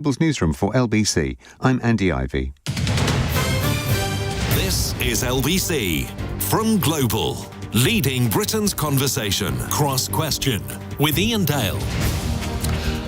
Newsroom for LBC. I'm Andy Ivy. This is LBC from Global, leading Britain's conversation. Cross Question with Iain Dale.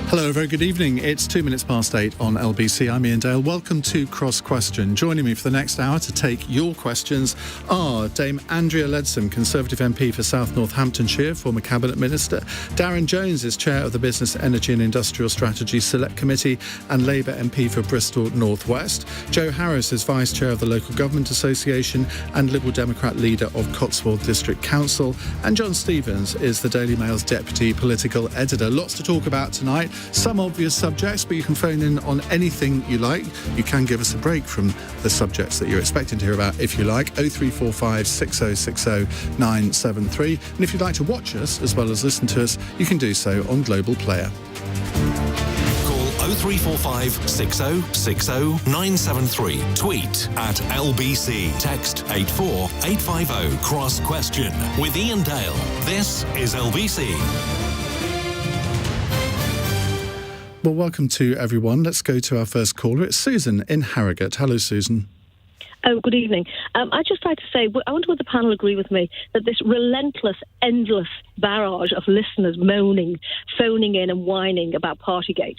Hello, very good evening. It's 8:02 on LBC. I'm Iain Dale. Welcome to Cross Question. Joining me for the next hour to take your questions are Dame Andrea Leadsom, Conservative MP for South Northamptonshire, former Cabinet Minister. Darren Jones is Chair of the Business, Energy and Industrial Strategy Select Committee and Labour MP for Bristol North West. Jo Harris is Vice Chair of the Local Government Association and Liberal Democrat Leader of Cotswold District Council. And John Stevens is the Daily Mail's Deputy Political Editor. Lots to talk about tonight. Some obvious subjects, but you can phone in on anything you like. You can give us a break from the subjects that you're expecting to hear about if you like. 0345 6060 973. And if you'd like to watch us as well as listen to us, you can do so on Global Player. Call 0345 6060 973. Tweet at LBC. Text 84850. Cross Question with Iain Dale. This is LBC. Well, welcome to everyone. Let's go to our first caller. It's Susan in Harrogate. Hello, Susan. Oh, good evening. I'd just like to say, I wonder would the panel agree with me that this relentless, endless barrage of listeners moaning, phoning in and whining about Partygate.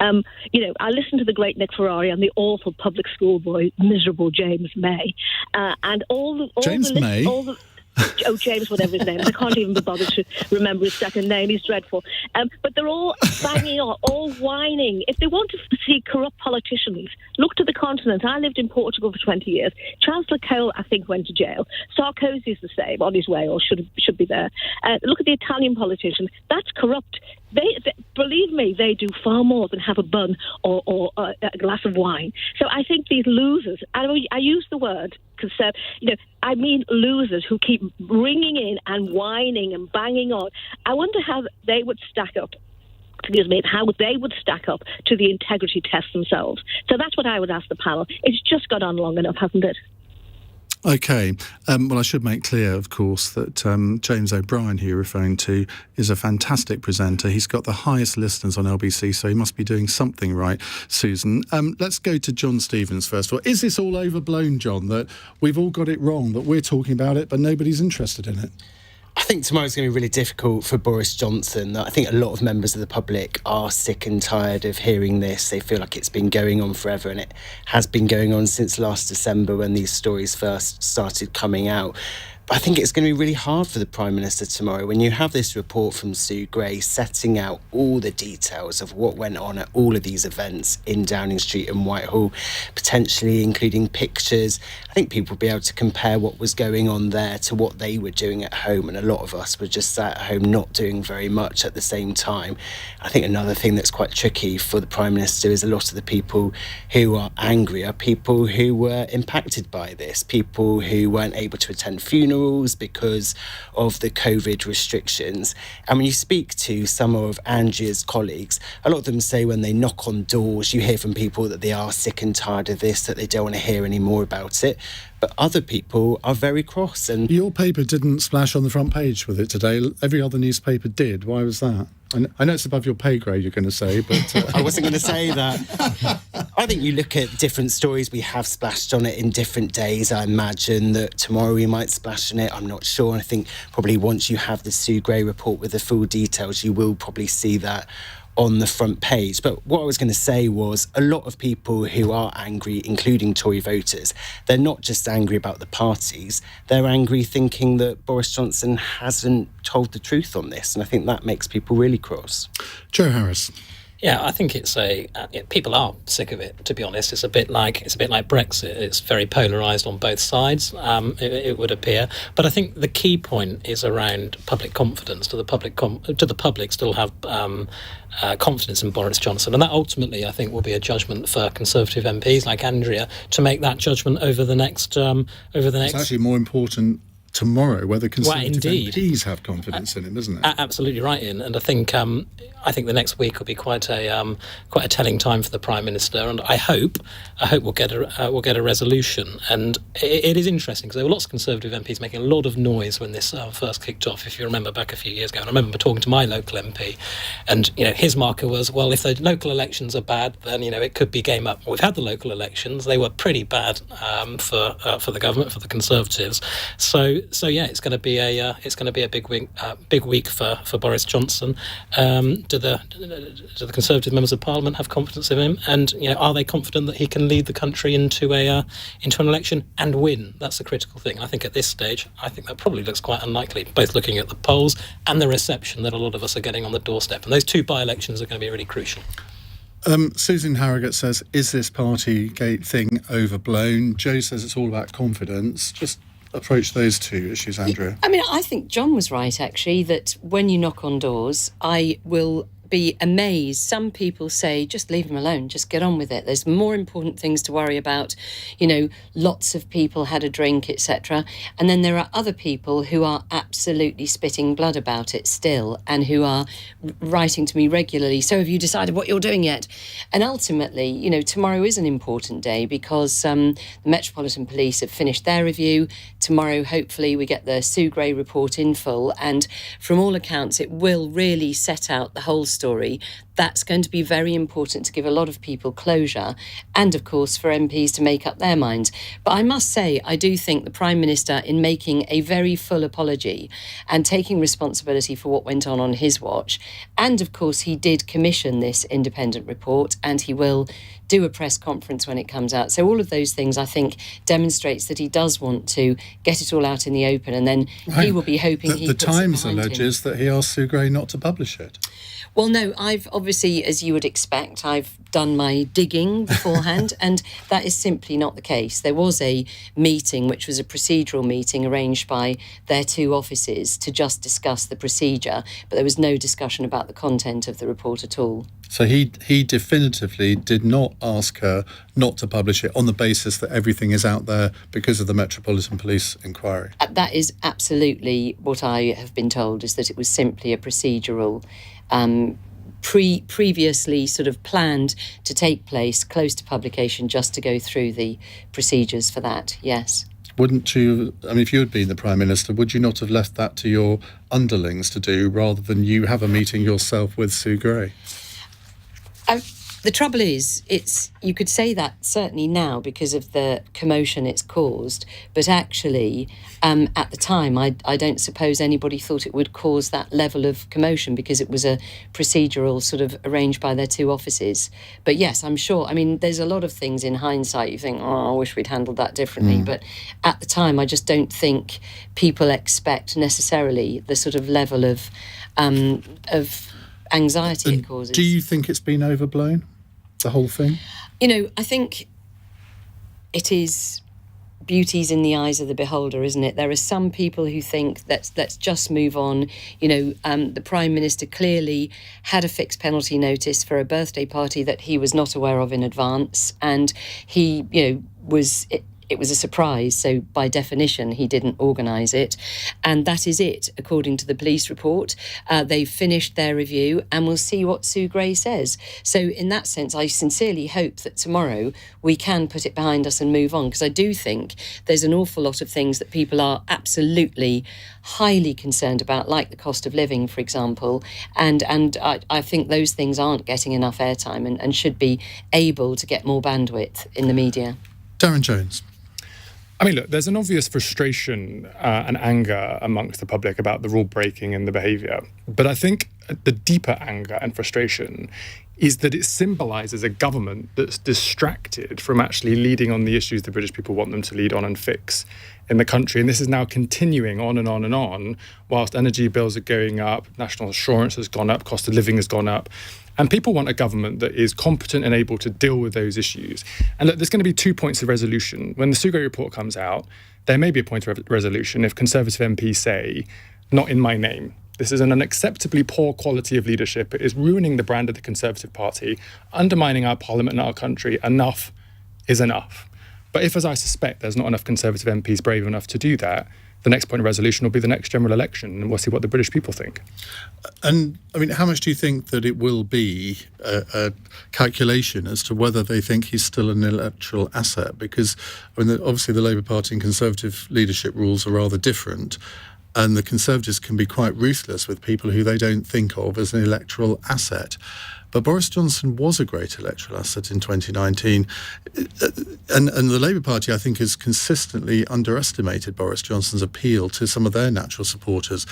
I listened to the great Nick Ferrari and the awful public school boy, miserable James May, and James, whatever his name is. I can't even be bothered to remember his second name. He's dreadful. But they're all banging on, all whining. If they want to see corrupt politicians, look to the continent. I lived in Portugal for 20 years. Chancellor Cole, I think, went to jail. Sarkozy's the same, on his way, or should be there. Look at the Italian politicians. That's corrupt. They believe me, they do far more than have a bun or a glass of wine. So I think these losers, I use the word because, I mean losers who keep ringing in and whining and banging on. I wonder how they would stack up. How they would stack up to the integrity test themselves. So that's what I would ask the panel. It's just gone on long enough, hasn't it? OK. Well, I should make clear, of course, that James O'Brien, who you're referring to, is a fantastic presenter. He's got the highest listeners on LBC, so he must be doing something right, Susan. Let's go to John Stevens first of all. Is this all overblown, John, that we've all got it wrong, that we're talking about it, but nobody's interested in it? I think tomorrow's going to be really difficult for Boris Johnson. I think a lot of members of the public are sick and tired of hearing this. They feel like it's been going on forever, and it has been going on since last December when these stories first started coming out. But I think it's going to be really hard for the Prime Minister tomorrow when you have this report from Sue Gray setting out all the details of what went on at all of these events in Downing Street and Whitehall, potentially including pictures. I think people will be able to compare what was going on there to what they were doing at home, and a lot of us were just sat at home not doing very much at the same time. I think another thing that's quite tricky for the Prime Minister is a lot of the people who are angry are people who were impacted by this, people who weren't able to attend funerals because of the COVID restrictions. And when you speak to some of Andrea's colleagues, a lot of them say when they knock on doors, you hear from people that they are sick and tired of this, that they don't want to hear any more about it. But other people are very cross. And your paper didn't splash on the front page with it today. Every other newspaper did. Why was that? I know it's above your pay grade, you're going to say, but... I wasn't going to say that. I think you look at different stories. We have splashed on it in different days. I imagine that tomorrow we might splash on it. I'm not sure. I think probably once you have the Sue Gray report with the full details, you will probably see that on the front page. But what I was going to say was a lot of people who are angry, including Tory voters, they're not just angry about the parties, they're angry thinking that Boris Johnson hasn't told the truth on this, and I think that makes people really cross. Jo Harris. Yeah, I think it's people are sick of it, to be honest. It's a bit like Brexit. It's very polarised on both sides, it would appear. But I think the key point is around public confidence. Do the public still have confidence in Boris Johnson? And that ultimately, I think, will be a judgment for Conservative MPs like Andrea to make that judgment over the next. It's actually more important tomorrow whether Conservative indeed. MPs have confidence in him, isn't it? Absolutely right, Ian. And I think the next week will be quite a telling time for the Prime Minister, and I hope we'll get a resolution. And it is interesting because there were lots of Conservative MPs making a lot of noise when this first kicked off. If you remember back a few years ago, and I remember talking to my local MP, and his marker was, well, if the local elections are bad, then it could be game up. We've had the local elections; they were pretty bad for the government, for the Conservatives. So yeah, it's going to be a big week for Boris Johnson. Do the Conservative members of Parliament have confidence in him? And are they confident that he can lead the country into an election and win? That's the critical thing. I think at this stage, that probably looks quite unlikely, both looking at the polls and the reception that a lot of us are getting on the doorstep. And those two by-elections are going to be really crucial. Susan Harrogate says, is this Partygate thing overblown? Joe says it's all about confidence. Just approach those two issues, Andrea. I think John was right, actually, that when you knock on doors, I will be amazed. Some people say, just leave him alone, just get on with it. There's more important things to worry about. Lots of people had a drink, etc. And then there are other people who are absolutely spitting blood about it still, and who are writing to me regularly. So have you decided what you're doing yet? And ultimately, tomorrow is an important day because the Metropolitan Police have finished their review. Tomorrow, hopefully, we get the Sue Gray report in full. And from all accounts, it will really set out the whole story. That's going to be very important to give a lot of people closure, and of course for MPs to make up their minds. But I must say, I do think the Prime Minister, in making a very full apology and taking responsibility for what went on his watch, and of course he did commission this independent report, and he will do a press conference when it comes out. So all of those things, I think, demonstrates that he does want to get it all out in the open, and then he will be hoping The Times alleges that he asked Sue Gray not to publish it. Well, no, I've obviously, as you would expect, I've done my digging beforehand, and that is simply not the case. There was a meeting, which was a procedural meeting arranged by their two offices to just discuss the procedure, but there was no discussion about the content of the report at all. So he definitively did not ask her not to publish it on the basis that everything is out there because of the Metropolitan Police inquiry. That is absolutely what I have been told, is that it was simply a procedural previously sort of planned to take place close to publication, just to go through the procedures for that, yes. Wouldn't you, if you had been the Prime Minister, would you not have left that to your underlings to do rather than you have a meeting yourself with Sue Gray? The trouble is, you could say that certainly now because of the commotion it's caused, but actually at the time I don't suppose anybody thought it would cause that level of commotion because it was a procedural sort of arranged by their two offices. But yes, I'm sure, there's a lot of things in hindsight you think, I wish we'd handled that differently, but at the time I just don't think people expect necessarily the sort of level of anxiety it causes. Do you think it's been overblown, the whole thing? I think it is beauty's in the eyes of the beholder, isn't it? There are some people who think let's just move on. The Prime Minister clearly had a fixed penalty notice for a birthday party that he was not aware of in advance, and he, it was a surprise, so by definition he didn't organise it, and that is it according to the police report. They've finished their review and we'll see what Sue Gray says. So in that sense, I sincerely hope that tomorrow we can put it behind us and move on, because I do think there's an awful lot of things that people are absolutely highly concerned about, like the cost of living, for example, and I think those things aren't getting enough airtime and should be able to get more bandwidth in the media. Darren Jones. Look, there's an obvious frustration and anger amongst the public about the rule breaking and the behaviour. But I think the deeper anger and frustration is that it symbolises a government that's distracted from actually leading on the issues the British people want them to lead on and fix in the country. And this is now continuing on and on and on, whilst energy bills are going up, national insurance has gone up, cost of living has gone up. And people want a government that is competent and able to deal with those issues. And look, there's going to be 2 points of resolution. When the Sue Gray report comes out, there may be a point of resolution if Conservative MPs say, not in my name. This is an unacceptably poor quality of leadership. It is ruining the brand of the Conservative Party, undermining our Parliament and our country. Enough is enough. But if, as I suspect, there's not enough Conservative MPs brave enough to do that, the next point of resolution will be the next general election, and we'll see what the British people think. And, I mean, how much do you think that it will be a calculation as to whether they think he's still an electoral asset? Because, I mean, obviously the Labour Party and Conservative leadership rules are rather different, and the Conservatives can be quite ruthless with people who they don't think of as an electoral asset. But Boris Johnson was a great electoral asset in 2019. And the Labour Party, I think, has consistently underestimated Boris Johnson's appeal to some of their natural supporters.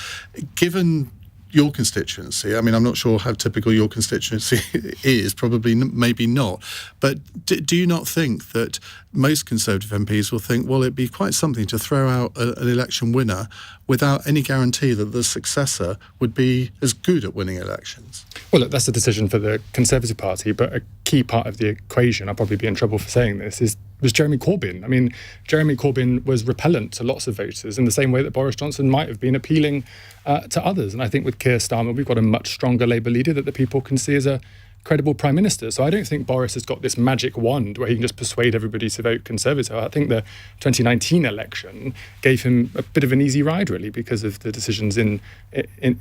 Given your constituency, I mean, I'm not sure how typical your constituency is, probably maybe not, but do you not think that most Conservative MPs will think, well, it'd be quite something to throw out an election winner without any guarantee that the successor would be as good at winning elections? Well, look, that's a decision for the Conservative Party, but a key part of the equation, I'll probably be in trouble for saying this, was Jeremy Corbyn. I mean, Jeremy Corbyn was repellent to lots of voters in the same way that Boris Johnson might have been appealing to others. And I think with Keir Starmer, we've got a much stronger Labour leader that the people can see as a credible Prime Minister. So I don't think Boris has got this magic wand where he can just persuade everybody to vote Conservative. I think the 2019 election gave him a bit of an easy ride, really, because of the decisions in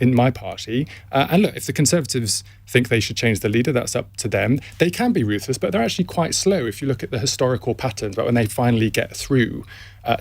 my party. And look, if the Conservatives think they should change the leader, that's up to them. They can be ruthless, but they're actually quite slow if you look at the historical patterns about when they finally get through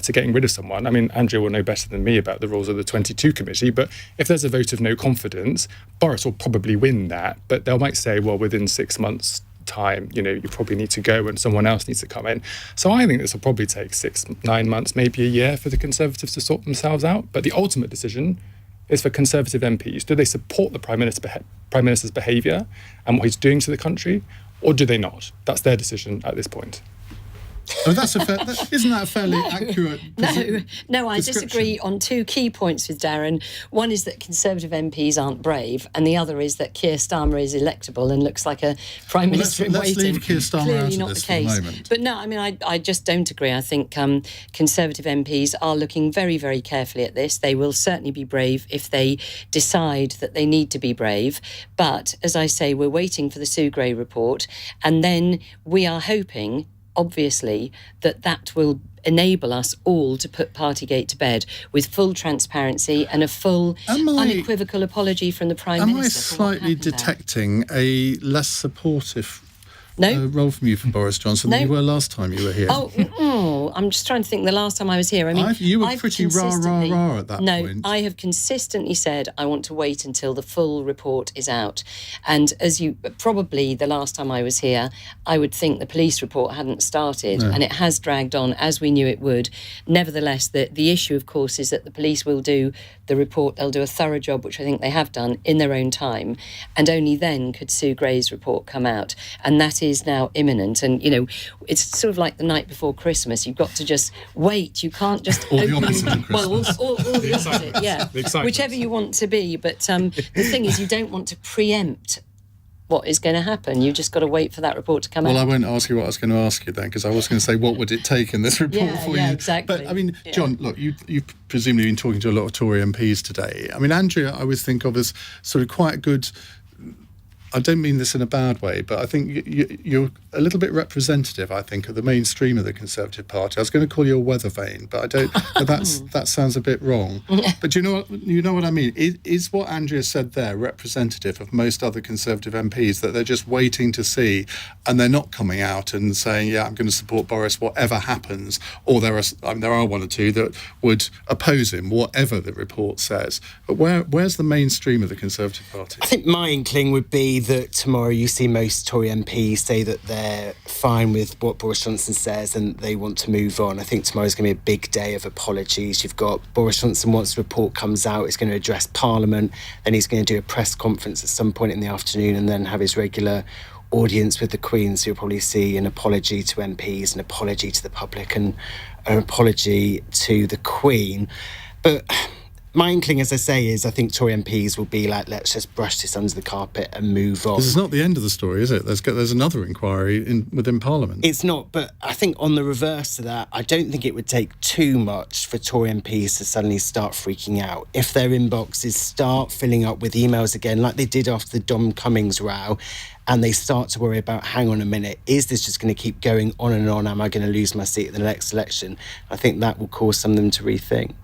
to getting rid of someone. I mean, Andrea will know better than me about the rules of the 22 committee, but if there's a vote of no confidence, Boris will probably win that, but they might say, well, within 6 months' time, you probably need to go and someone else needs to come in. So I think this will probably take 6-9 months, maybe a year for the Conservatives to sort themselves out. But the ultimate decision is for Conservative MPs. Do they support the Prime Minister's behaviour and what he's doing to the country, or do they not? That's their decision at this point. Oh, isn't that a fairly accurate? No, I disagree on two key points with Darren. One is that Conservative MPs aren't brave, and the other is that Keir Starmer is electable and looks like a Prime Minister in waiting. Let's leave Keir Starmer Clearly out not of this the case. for the moment. But no, I mean, I just don't agree. I think Conservative MPs are looking very, very carefully at this. They will certainly be brave if they decide that they need to be brave. But as I say, we're waiting for the Sue Gray report, and then we are hoping, obviously, that will enable us all to put Partygate to bed with full transparency and a full, unequivocal apology from the Prime Minister. Am I slightly detecting a less supportive role from you for Boris Johnson than you were last time you were here? I'm just trying to think the last time I was here. I mean, you were pretty rah at that point. No, I have consistently said I want to wait until the full report is out. And as probably the last time I was here, I would think the police report hadn't started, and it has dragged on as we knew it would. Nevertheless, the issue, of course, is that the police will do the report. They'll do a thorough job, which I think they have done in their own time. And only then could Sue Gray's report come out. And that is now imminent. And, it's sort of like the night before Christmas. You've got to just wait. You can't just all the opposite of Christmas. All the opposite, yeah. Whichever you want to be. But the thing is, you don't want to preempt what is going to happen. You just got to wait for that report to come out. Well, I won't ask you what I was going to ask you then, because I was going to say, what would it take in this report for you? Yeah, exactly. But, I mean, John, look, you've presumably been talking to a lot of Tory MPs today. I mean, Andrea, I always think of as sort of quite a good... I don't mean this in a bad way, but I think you're a little bit representative, I think, of the mainstream of the Conservative Party. I was going to call you a weather vane, but I don't. But that sounds a bit wrong. But you know what I mean? Is what Andrea said there representative of most other Conservative MPs, that they're just waiting to see, and they're not coming out and saying, "Yeah, I'm going to support Boris, whatever happens," or there are one or two that would oppose him, whatever the report says. But where's the mainstream of the Conservative Party? I think my inkling would be that tomorrow you see most Tory MPs say that they're fine with what Boris Johnson says and they want to move on. I think tomorrow's going to be a big day of apologies. You've got Boris Johnson, once the report comes out, he's going to address Parliament, then he's going to do a press conference at some point in the afternoon and then have his regular audience with the Queen. So you'll probably see an apology to MPs, an apology to the public and an apology to the Queen. But my inkling, as I say, is I think Tory MPs will be like, let's just brush this under the carpet and move on. This is not the end of the story, is it? There's another inquiry within Parliament. It's not, but I think on the reverse to that, I don't think it would take too much for Tory MPs to suddenly start freaking out. If their inboxes start filling up with emails again, like they did after the Dom Cummings row, and they start to worry about, hang on a minute, is this just going to keep going on and on? Am I going to lose my seat in the next election? I think that will cause some of them to rethink.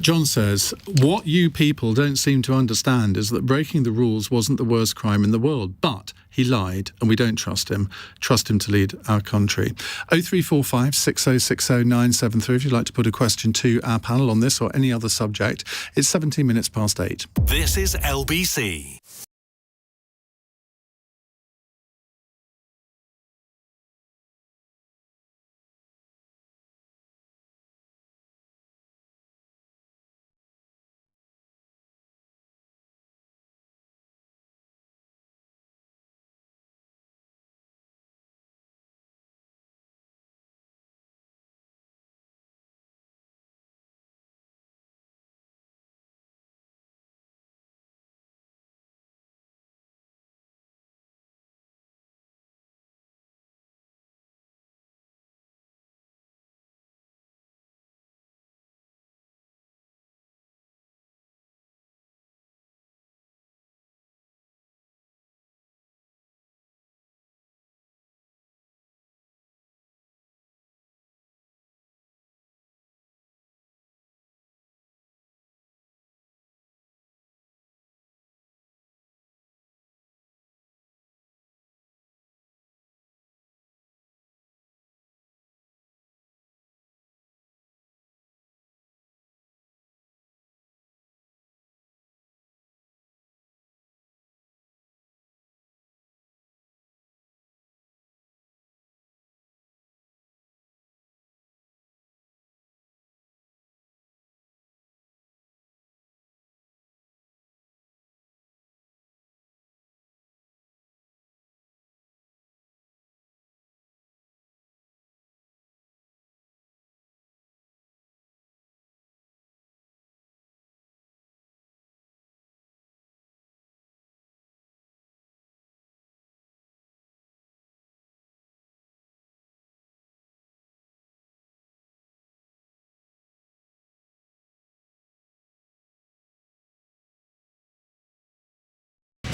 John says, what you people don't seem to understand is that breaking the rules wasn't the worst crime in the world, but he lied and we don't trust him. Trust him to lead our country. 0345 6060 973 if you'd like to put a question to our panel on this or any other subject. It's 17 minutes past 8. This is LBC.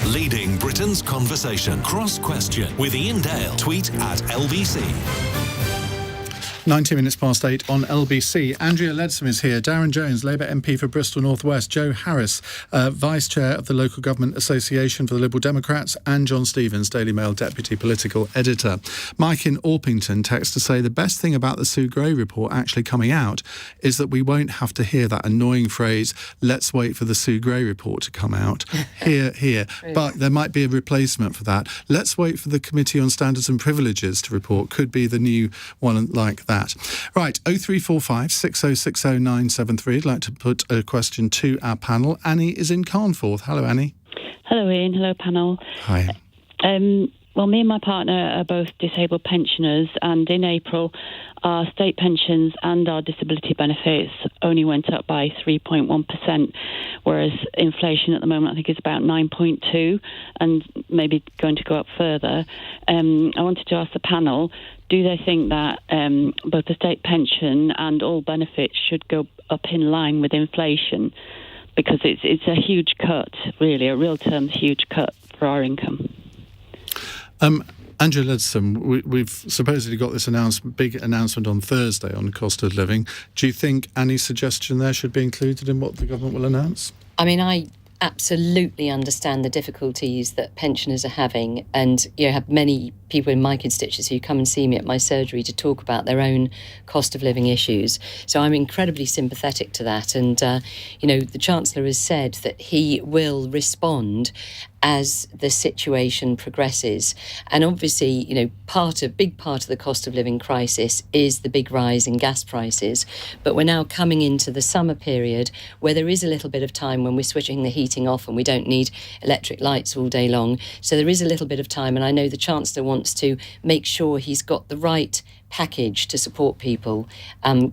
Leading Britain's conversation. Cross Question with Iain Dale. Tweet at LBC. 19 minutes past 8 on LBC. Andrea Leadsom is here. Darren Jones, Labour MP for Bristol North West. Joe Harris, Vice Chair of the Local Government Association for the Liberal Democrats. And John Stevens, Daily Mail Deputy Political Editor. Mike in Orpington texts to say the best thing about the Sue Gray report actually coming out is that we won't have to hear that annoying phrase, let's wait for the Sue Gray report to come out. Here. But there might be a replacement for that. Let's wait for the Committee on Standards and Privileges to report. Could be the new one like that. Right, 0345 6060 973. I'd like to put a question to our panel. Annie is in Carnforth. Hello, Annie. Hello, Ian. Hello, panel. Hi. Well, me and my partner are both disabled pensioners, and in April, our state pensions and our disability benefits only went up by 3.1%, whereas inflation at the moment, I think, is about 9.2%, and maybe going to go up further. I wanted to ask the panel, do they think that both the state pension and all benefits should go up in line with inflation? Because it's a huge cut, really, a real terms huge cut for our income. Andrea Leadsom, we've supposedly got this big announcement on Thursday on cost of living. Do you think Annie's suggestion there should be included in what the government will announce? I mean, I absolutely understand the difficulties that pensioners are having, and have many people in my constituency who come and see me at my surgery to talk about their own cost of living issues. So I'm incredibly sympathetic to that, and the Chancellor has said that he will respond as the situation progresses. And obviously, big part of the cost of living crisis is the big rise in gas prices. But we're now coming into the summer period where there is a little bit of time when we're switching the heating off and we don't need electric lights all day long. So there is a little bit of time, and I know the Chancellor wants to make sure he's got the right package to support people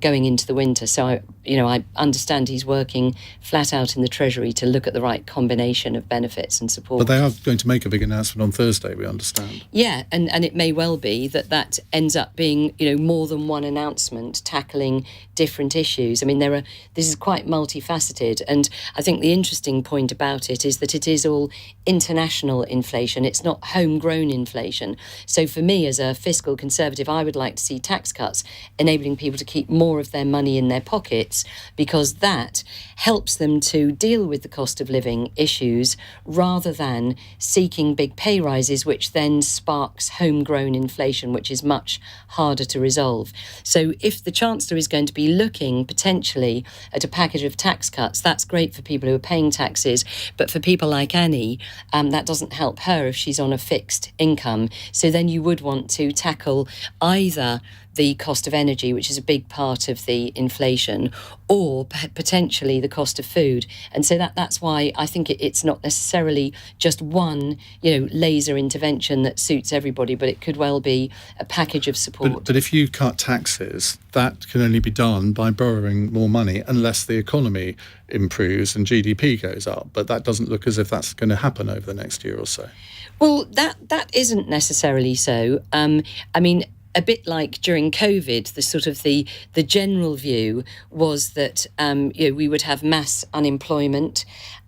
going into the winter. So, I understand he's working flat out in the Treasury to look at the right combination of benefits and support. But they are going to make a big announcement on Thursday, we understand. Yeah, and it may well be that ends up being, more than one announcement tackling different issues. I mean, this is quite multifaceted, and I think the interesting point about it is that it is all international inflation. It's not homegrown inflation. So for me, as a fiscal conservative, I would like to see see tax cuts, enabling people to keep more of their money in their pockets, because that helps them to deal with the cost of living issues rather than seeking big pay rises, which then sparks homegrown inflation, which is much harder to resolve. So if the Chancellor is going to be looking potentially at a package of tax cuts, that's great for people who are paying taxes, but for people like Annie, that doesn't help her if she's on a fixed income. So then you would want to tackle either the cost of energy, which is a big part of the inflation, or potentially the cost of food. And so that's why I think it's not necessarily just one, laser intervention that suits everybody, but it could well be a package of support. But if you cut taxes, that can only be done by borrowing more money unless the economy improves and GDP goes up. But that doesn't look as if that's going to happen over the next year or so. Well, that isn't necessarily so. A bit like during COVID, the general view was that we would have mass unemployment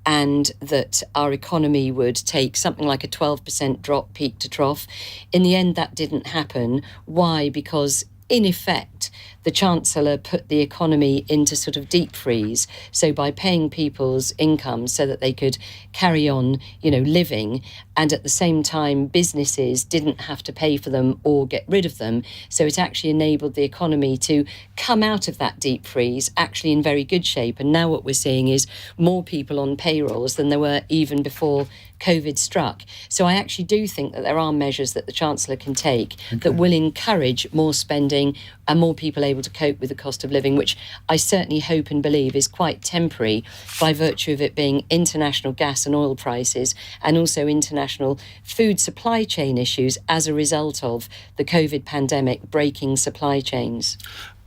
and that our economy would take something like a 12% drop peak to trough. In the end, that didn't happen. Why? Because in effect, the Chancellor put the economy into sort of deep freeze. So by paying people's incomes so that they could carry on, living, and at the same time, businesses didn't have to pay for them or get rid of them. So it actually enabled the economy to come out of that deep freeze actually in very good shape. And now what we're seeing is more people on payrolls than there were even before COVID struck. So I actually do think that there are measures that the Chancellor can take that will encourage more spending and more people able to cope with the cost of living, which I certainly hope and believe is quite temporary by virtue of it being international gas and oil prices and also international food supply chain issues as a result of the COVID pandemic breaking supply chains.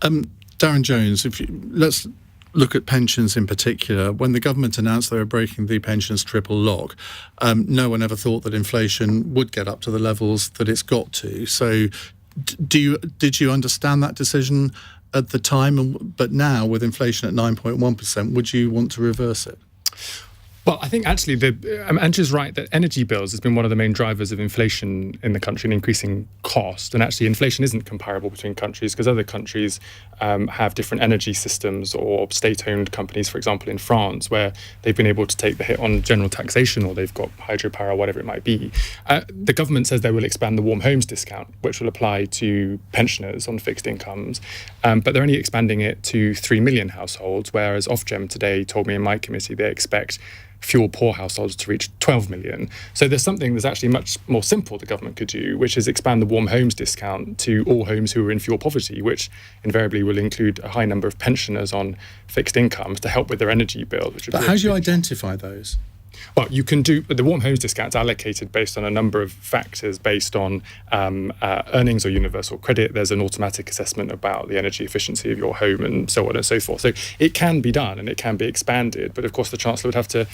Darren Jones, let's look at pensions in particular. When the government announced they were breaking the pensions triple lock, no one ever thought that inflation would get up to the levels that it's got to. So did you understand that decision at the time? But now, with inflation at 9.1%, would you want to reverse it? Well, I think actually Andrew's right that energy bills has been one of the main drivers of inflation in the country and increasing cost. And actually inflation isn't comparable between countries because other countries have different energy systems, or state-owned companies, for example, in France, where they've been able to take the hit on general taxation, or they've got hydropower, or whatever it might be. The government says they will expand the warm homes discount, which will apply to pensioners on fixed incomes. But they're only expanding it to 3 million households, whereas Ofgem today told me in my committee they expect fuel-poor households to reach 12 million. So there's something that's actually much more simple the government could do, which is expand the warm homes discount to all homes who are in fuel poverty, which invariably will include a high number of pensioners on fixed incomes to help with their energy bill. But how do you identify those? Well, you can do the warm homes discount allocated based on a number of factors, based on earnings or universal credit. There's an automatic assessment about the energy efficiency of your home and so on and so forth. So it can be done and it can be expanded, but of course the Chancellor would have to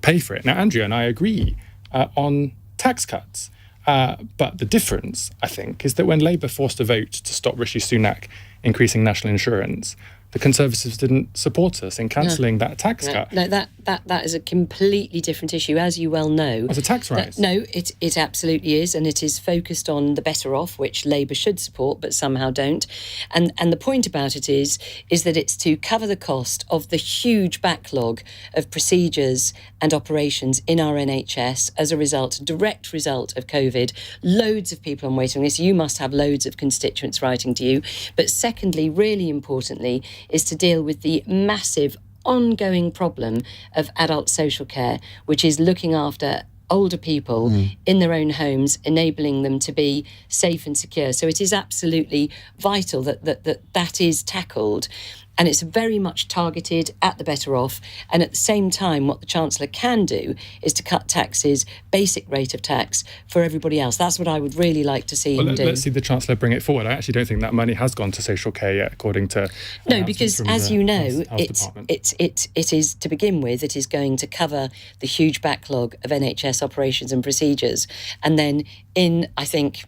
pay for it. Now, Andrea and I agree on tax cuts. But the difference, I think, is that when Labour forced a vote to stop Rishi Sunak increasing national insurance, the Conservatives didn't support us in cancelling that tax cut. No, that is a completely different issue, as you well know. As a tax rise? It absolutely is, and it is focused on the better off, which Labour should support, but somehow don't. And the point about it is that it's to cover the cost of the huge backlog of procedures and operations in our NHS as a direct result of COVID. Loads of people on waiting lists. You must have loads of constituents writing to you. But secondly, really importantly, is to deal with the massive ongoing problem of adult social care, which is looking after older people in their own homes, enabling them to be safe and secure. So it is absolutely vital that is tackled. And it's very much targeted at the better off. And at the same time, what the Chancellor can do is to cut taxes, basic rate of tax, for everybody else. That's what I would really like to see him do. Let's see the Chancellor bring it forward. I actually don't think that money has gone to social care yet, according to... No, because as you know, it is, to begin with, it is going to cover the huge backlog of NHS operations and procedures. And then in, I think,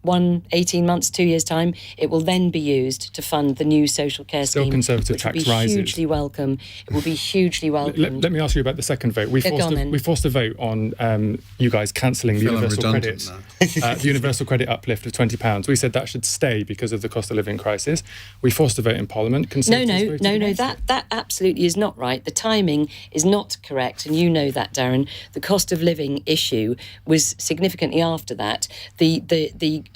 18 months, 2 years' time, it will then be used to fund the new social care Still scheme, Conservative which will tax be rises. hugely welcome. It will be hugely welcome. Let me ask you about the second vote. We forced a vote on you guys cancelling the universal credit, the universal credit uplift of £20. We said that should stay because of the cost of living crisis. We forced a vote in Parliament. No, that absolutely is not right. The timing is not correct, and you know that, Darren. The cost of living issue was significantly after that. The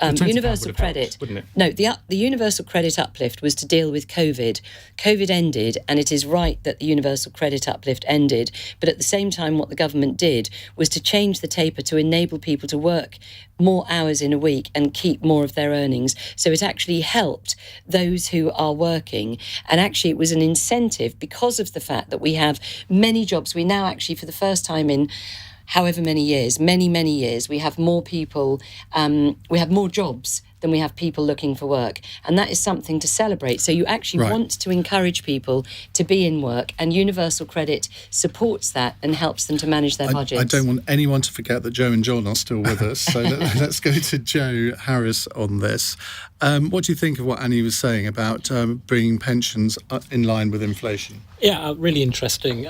universal credit, helped, wouldn't it? No, the universal credit uplift was to deal with COVID. COVID ended, and it is right that the universal credit uplift ended. But at the same time, what the government did was to change the taper to enable people to work more hours in a week and keep more of their earnings. So it actually helped those who are working. And actually it was an incentive because of the fact that we have many jobs. We now actually, for the first time in however many years, many years, we have more people, we have more jobs than we have people looking for work. And that is something to celebrate. So you actually want to encourage people to be in work, and universal credit supports that and helps them to manage their budgets. I don't want anyone to forget that Joe and John are still with us. So let's go to Joe Harris on this. What do you think of what Annie was saying about bringing pensions in line with inflation? Yeah, really interesting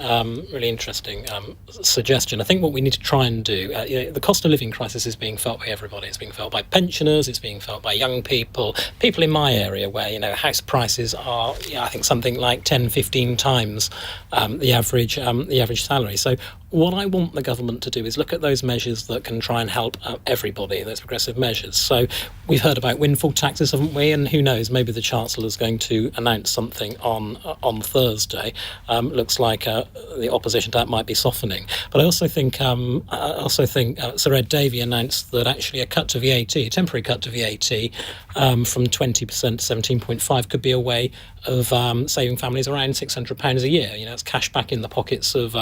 suggestion. I think what we need to try and do, the cost of living crisis is being felt by everybody. It's being felt by pensioners, it's being felt by young people in my area where, house prices are, I think something like 10, 15 times the average salary. So what I want the government to do is look at those measures that can try and help everybody, those progressive measures. So we've heard about windfall taxes, haven't we? And who knows, maybe the Chancellor's going to announce something on Thursday. Looks like the opposition to that might be softening. But I also think Sir Ed Davey announced that actually a temporary cut to VAT from 20% to 17.5 could be a way of saving families around £600 a year. It's cash back in the pockets of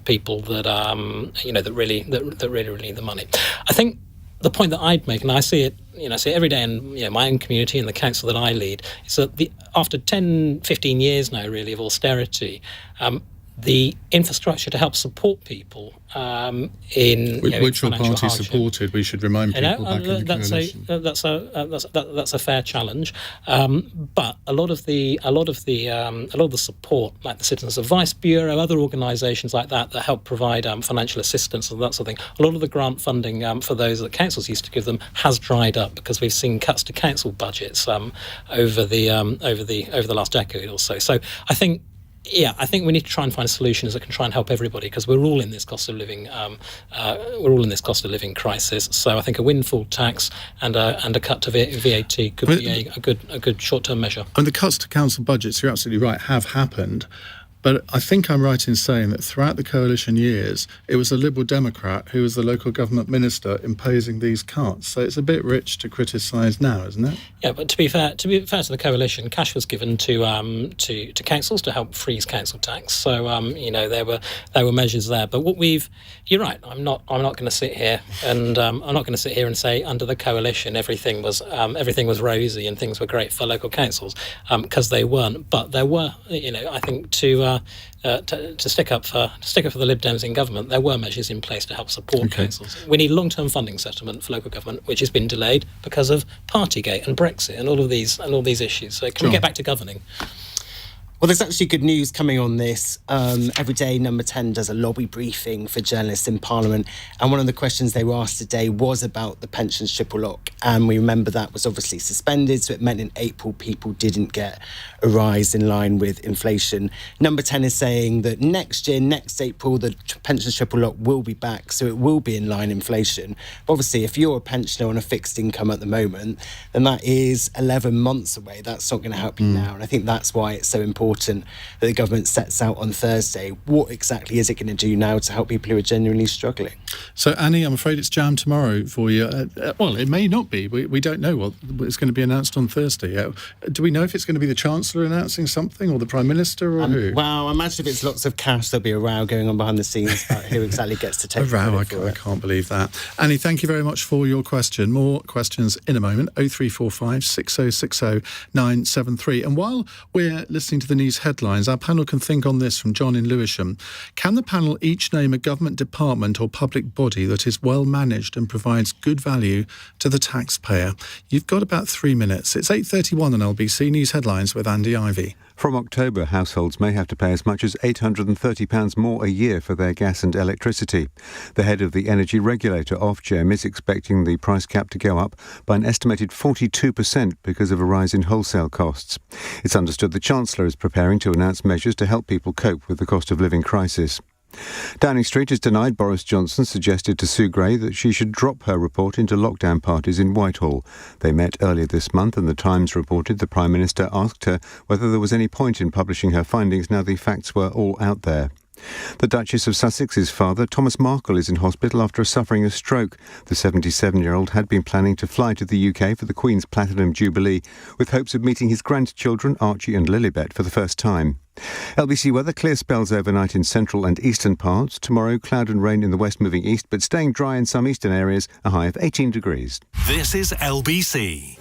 people that that really need the money. I think the point that I'd make, and I see it every day in my own community and the council that I lead, is that after 10, 15 years now really of austerity, the infrastructure to help support people which your party hardship. Supported, we should remind people back in the coalition. That's a fair challenge, but a lot of the support, like the Citizens Advice Bureau, other organisations like that help provide financial assistance and that sort of thing. A lot of the grant funding for those that councils used to give them has dried up because we've seen cuts to council budgets over the last decade or so. So I think we need to try and find solutions that can try and help everybody because we're all in this cost of living crisis. So I think a windfall tax and a cut to VAT could be a good short-term measure. And the cuts to council budgets, you're absolutely right, have happened. But I think I'm right in saying that throughout the coalition years, it was a Liberal Democrat who was the local government minister imposing these cuts. So it's a bit rich to criticise now, isn't it? Yeah, but to be fair to the coalition, cash was given to councils to help freeze council tax. So there were measures there. But you're right. I'm not going to sit here and say under the coalition everything was rosy and things were great for local councils because they weren't. But there were, I think to stick up for the Lib Dems in government, there were measures in place to help support councils. We need long-term funding settlement for local government, which has been delayed because of Partygate and Brexit and all of these issues. So can we get back to governing? Well, there's actually good news coming on this. Every day, Number 10 does a lobby briefing for journalists in Parliament. And one of the questions they were asked today was about the pensions triple lock. And we remember that was obviously suspended. So it meant in April, people didn't get a rise in line with inflation. Number 10 is saying that next April, the pensions triple lock will be back. So it will be in line inflation. But obviously, if you're a pensioner on a fixed income at the moment, then that is 11 months away. That's not going to help you now. And I think that's why it's so important that the government sets out on Thursday. What exactly is it going to do now to help people who are genuinely struggling? So, Annie, I'm afraid it's jammed tomorrow for you. Well, it may not be. We don't know what is going to be announced on Thursday. Do we know if it's going to be the Chancellor announcing something or the Prime Minister or who? Well, I imagine if it's lots of cash, there'll be a row going on behind the scenes about who exactly gets to take a row. I it. can't believe that. Annie, thank you very much for your question. More questions in a moment. 0345 6060 973. And while we're listening to the these headlines. Our panel can think on this from John in Lewisham. Can the panel each name a government department or public body that is well managed and provides good value to the taxpayer? You've got about 3 minutes. It's 8:31 on LBC News Headlines with Andy Ivy. From October, households may have to pay as much as £830 more a year for their gas and electricity. The head of the energy regulator, Ofgem, is expecting the price cap to go up by an estimated 42% because of a rise in wholesale costs. It's understood the Chancellor is preparing to announce measures to help people cope with the cost of living crisis. Downing Street has denied Boris Johnson suggested to Sue Gray that she should drop her report into lockdown parties in Whitehall. They met earlier this month and the Times reported the Prime Minister asked her whether there was any point in publishing her findings now the facts were all out there. The Duchess of Sussex's father, Thomas Markle, is in hospital after suffering a stroke. The 77-year-old had been planning to fly to the UK for the Queen's Platinum Jubilee, with hopes of meeting his grandchildren, Archie and Lilibet, for the first time. LBC weather, clear spells overnight in central and eastern parts. Tomorrow, cloud and rain in the west moving east, but staying dry in some eastern areas, a high of 18 degrees. This is LBC.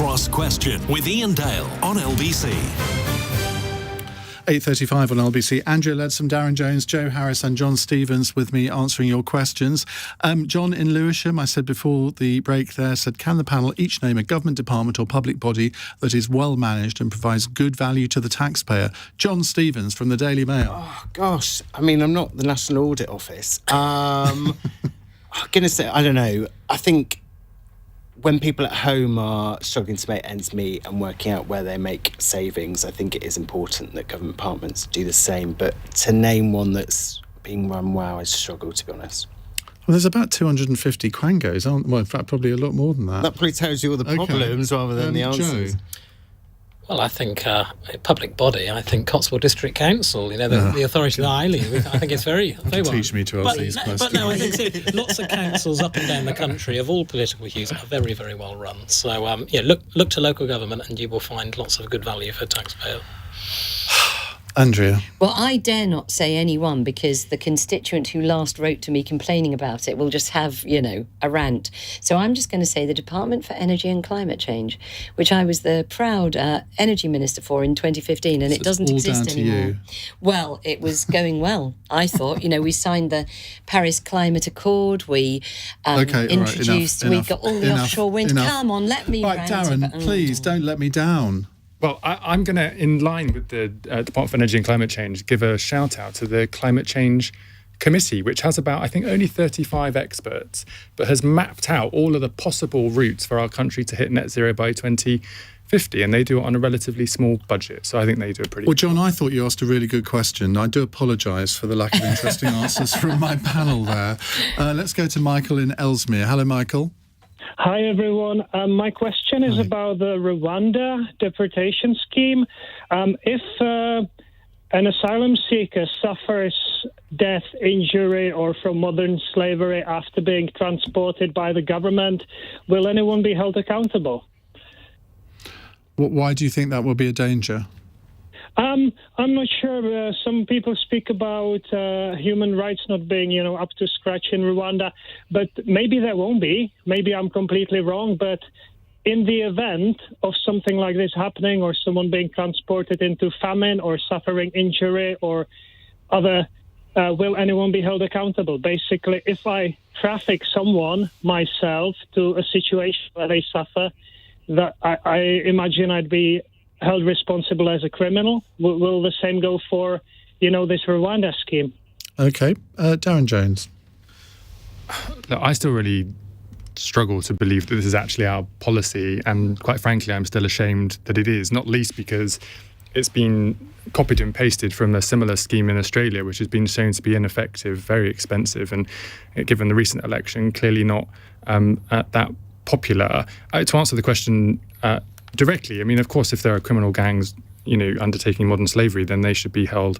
Cross Question with Iain Dale on LBC. 8:35 on LBC. Andrea Leadsom, Darren Jones, Joe Harris and John Stevens with me answering your questions. John in Lewisham, I said before the break there, said, can the panel each name a government department or public body that is well managed and provides good value to the taxpayer? John Stevens from the Daily Mail. Oh, gosh. I mean, I'm not the National Audit Office. I'm going to say, I don't know. I think when people at home are struggling to make ends meet and working out where they make savings, I think it is important that government departments do the same. But to name one that's being run well, I struggle, to be honest. Well, there's about 250 quangos, aren't there? Well, in fact, probably a lot more than that. That probably tells you all the problems rather than the answers. Joe? Well, I think a public body, I think Cotswold District Council, the authority that I lead with, I think it's very well. Teach me to ask these questions. But no, I think lots of councils up and down the country of all political hues are very, very well run. So, look to local government and you will find lots of good value for taxpayers. Andrea? Well, I dare not say anyone, because the constituent who last wrote to me complaining about it will just have, a rant. So I'm just going to say the Department for Energy and Climate Change, which I was the proud energy minister for in 2015, and So it doesn't it's all exist down to anymore. you. Well, it was going well, I thought. We signed the Paris Climate Accord. We introduced, we got all the offshore wind. Come on, let me Right, rant Darren, about- please don't let me down. Well, I'm going to, in line with the Department for Energy and Climate Change, give a shout out to the Climate Change Committee, which has about, I think, only 35 experts, but has mapped out all of the possible routes for our country to hit net zero by 2050, and they do it on a relatively small budget. So I think they do a pretty Well, John, I thought you asked a really good question. I do apologise for the lack of interesting answers from my panel there. Let's go to Michael in Ellesmere. Hello, Michael. Hi, everyone. My question is about the Rwanda deportation scheme. If an asylum seeker suffers death, injury, or from modern slavery after being transported by the government, will anyone be held accountable? Why do you think that will be a danger? I'm not sure. Some people speak about human rights not being, up to scratch in Rwanda, but maybe there won't be. Maybe I'm completely wrong, but in the event of something like this happening, or someone being transported into famine or suffering injury or other, will anyone be held accountable? Basically, if I traffic someone myself to a situation where they suffer, that I imagine I'd be held responsible as a criminal. Will the same go for, this Rwanda scheme? Okay. Darren Jones. Look, I still really struggle to believe that this is actually our policy, and quite frankly, I'm still ashamed that it is, not least because it's been copied and pasted from a similar scheme in Australia, which has been shown to be ineffective, very expensive, and given the recent election, clearly not that popular. To answer the question directly, I mean, of course, if there are criminal gangs, undertaking modern slavery, then they should be held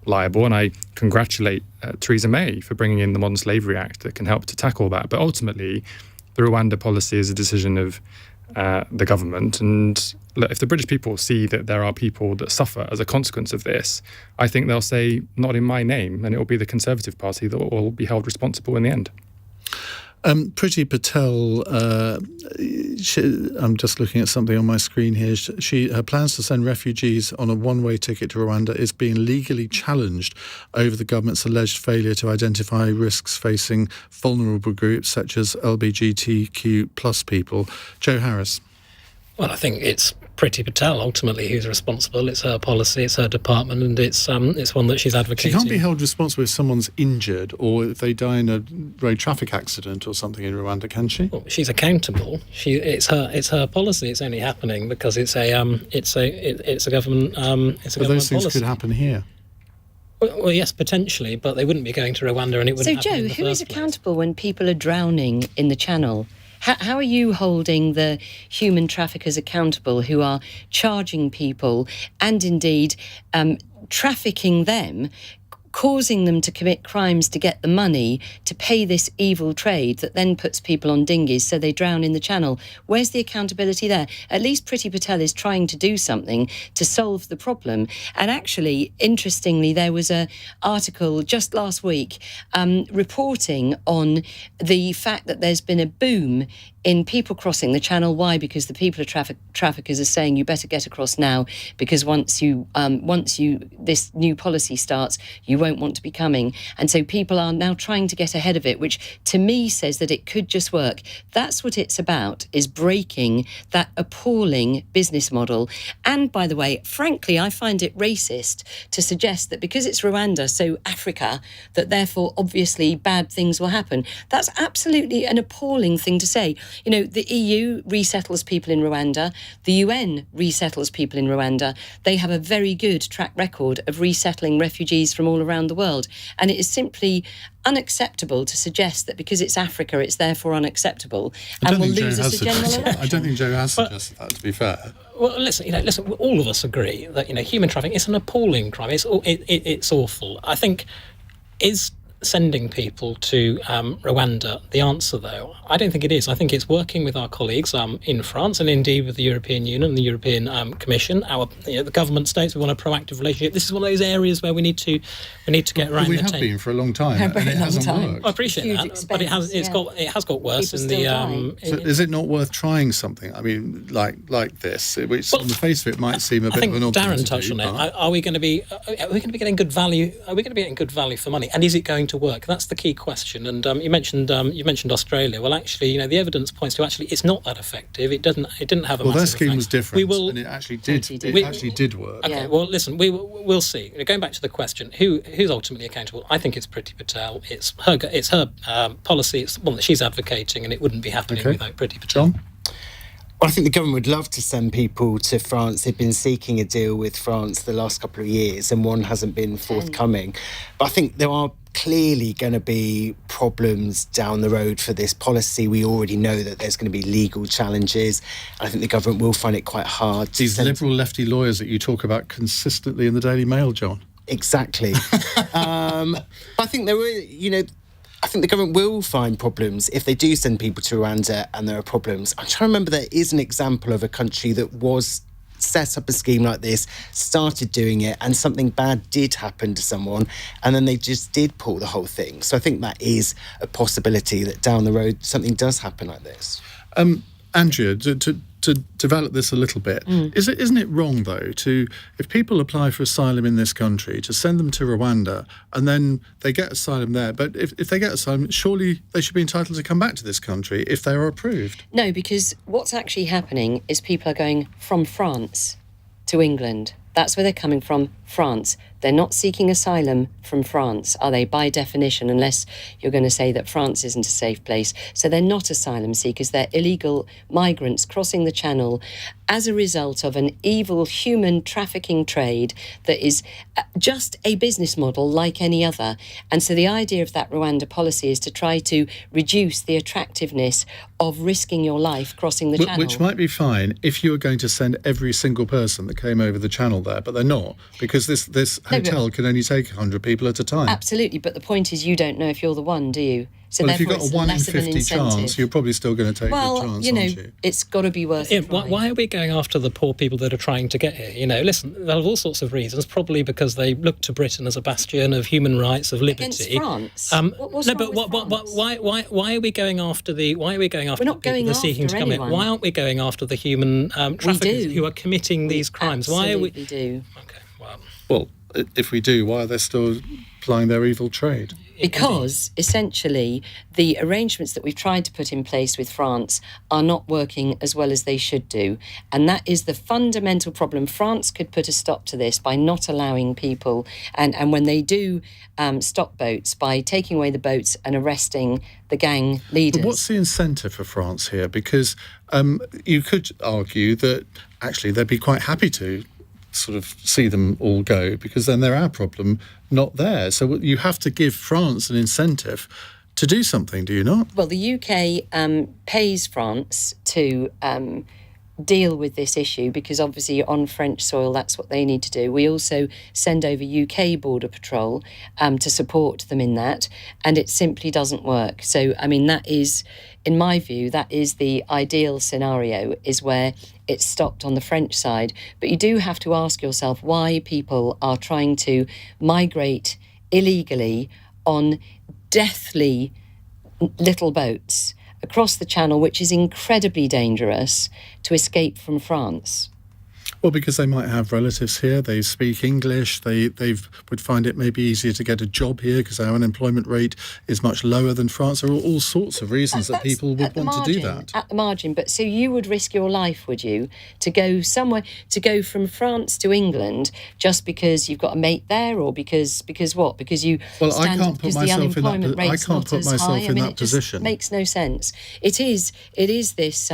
liable. And I congratulate Theresa May for bringing in the Modern Slavery Act that can help to tackle that. But ultimately, the Rwanda policy is a decision of the government. And look, if the British people see that there are people that suffer as a consequence of this, I think they'll say, not in my name, and it will be the Conservative Party that will be held responsible in the end. Priti Patel, I'm just looking at something on my screen here. Her plans to send refugees on a one-way ticket to Rwanda is being legally challenged over the government's alleged failure to identify risks facing vulnerable groups such as LGBTQ plus people. Joe Harris. Well, I think it's Priti Patel ultimately who's responsible. It's her policy, it's her department, and it's one that she's advocating. She can't be held responsible if someone's injured or if they die in a road traffic accident or something in Rwanda, can she? Well, she's accountable. It's her policy. It's only happening because it's a government. It's a government those things policy. could happen here. Well, yes, potentially, but they wouldn't be going to Rwanda, and it wouldn't. So, Joe, who is accountable when people are drowning in the Channel? How are you holding the human traffickers accountable who are charging people and indeed trafficking them, causing them to commit crimes to get the money to pay this evil trade that then puts people on dinghies so they drown in the Channel? Where's the accountability there? At least Priti Patel is trying to do something to solve the problem. And actually, interestingly, there was an article just last week reporting on the fact that there's been a boom in people crossing the Channel. Why? Because the people of traffickers are saying you better get across now, because once this new policy starts, you won't want to be coming. And so people are now trying to get ahead of it, which to me says that it could just work. That's what it's about, is breaking that appalling business model. And by the way, frankly, I find it racist to suggest that because it's Rwanda, so Africa, that therefore obviously bad things will happen. That's absolutely an appalling thing to say. The EU resettles people in Rwanda. The UN resettles people in Rwanda. They have a very good track record of resettling refugees from all around the world. And it is simply unacceptable to suggest that because it's Africa, it's therefore unacceptable and will lose us a general election. I don't think Joe has suggested that, to be fair. Well, listen, all of us agree that, human trafficking is an appalling crime. It's awful. I think, is sending people to Rwanda the answer, though? I don't think it is. I think it's working with our colleagues in France and indeed with the European Union and the European Commission, the government states. We want a proactive relationship. This is one of those areas where we need to get around the table. We have been for a long time, and it hasn't worked. I appreciate that, but it has got worse. So is it not worth trying something? I mean, like this, which on the face of it might seem a bit of an obvious. Darren touched on it. Are we going to be getting good value? Are we going to be getting good value for money? And is it going to work? That's the key question. And you mentioned Australia. Well, actually, the evidence points to it's not that effective. It didn't have a. Well, their massive scheme effect. was different, and it actually did. It actually did work. Okay. Well, listen, we'll see. Going back to the question, who's ultimately accountable? I think it's Priti Patel. It's her policy. It's one that she's advocating, and it wouldn't be happening without Priti Patel. John? Well, I think the government would love to send people to France. They've been seeking a deal with France the last couple of years, and one hasn't been forthcoming. But I think there are clearly going to be problems down the road for this policy. We already know that there's going to be legal challenges. I think the government will find it quite hard. These liberal lefty lawyers that you talk about consistently in the Daily Mail, John. Exactly. I think I think the government will find problems if they do send people to Rwanda and there are problems. I'm trying to remember, there is an example of a country that was set up a scheme like this, started doing it, and something bad did happen to someone, and then they just did pull the whole thing. So I think that is a possibility that down the road something does happen like this. Andrea, to develop this a little bit, isn't it wrong, though, if people apply for asylum in this country, to send them to Rwanda and then they get asylum there, but if they get asylum, surely they should be entitled to come back to this country if they are approved? No, because what's actually happening is people are going from France to England. That's where they're coming from, France. They're not seeking asylum from France, are they, by definition, unless you're going to say that France isn't a safe place. So they're not asylum seekers, they're illegal migrants crossing the Channel as a result of an evil human trafficking trade that is just a business model like any other. And so the idea of that Rwanda policy is to try to reduce the attractiveness of risking your life crossing the Channel. Which might be fine if you were going to send every single person that came over the Channel there, but they're not, because this hotel can only take 100 people at a time. Absolutely, but the point is you don't know if you're the one, do you? So well, if you've got a 1 in less of an 50 chance, you're probably still going to take the chance, aren't you? It's got to be worth it. Why are we going after the poor people that are trying to get here? Listen, they'll have all sorts of reasons, probably because they look to Britain as a bastion of human rights, of liberty. Against France? Why are we going after the? Why are we going after We're not the people that are seeking to come anyone. in? Why aren't we going after the human traffickers who are committing these crimes? Absolutely Why are we? Do. Okay, well, if we do, why are they still plying their evil trade? Because, essentially, the arrangements that we've tried to put in place with France are not working as well as they should do. And that is the fundamental problem. France could put a stop to this by not allowing people, and when they do stop boats, by taking away the boats and arresting the gang leaders. But what's the incentive for France here? Because you could argue that, actually, they'd be quite happy to sort of see them all go, because then they're our problem, not theirs. So you have to give France an incentive to do something, do you not? Well, the UK pays France to deal with this issue, because obviously on French soil that's what they need to do. We also send over UK Border Patrol to support them in that, and it simply doesn't work. So, I mean, that is, in my view, that is the ideal scenario, is where it's stopped on the French side. But you do have to ask yourself why people are trying to migrate illegally on deathly little boats across the Channel, which is incredibly dangerous, to escape from France. Well, because they might have relatives here, they speak English, they would find it maybe easier to get a job here because our unemployment rate is much lower than France. There are all sorts of reasons that people would want to do that. At the margin, but so you would risk your life, would you, to go somewhere, to go from France to England just because you've got a mate there, or because what? Because you I can't put myself in that. I can't put myself in that position. It makes no sense. It is this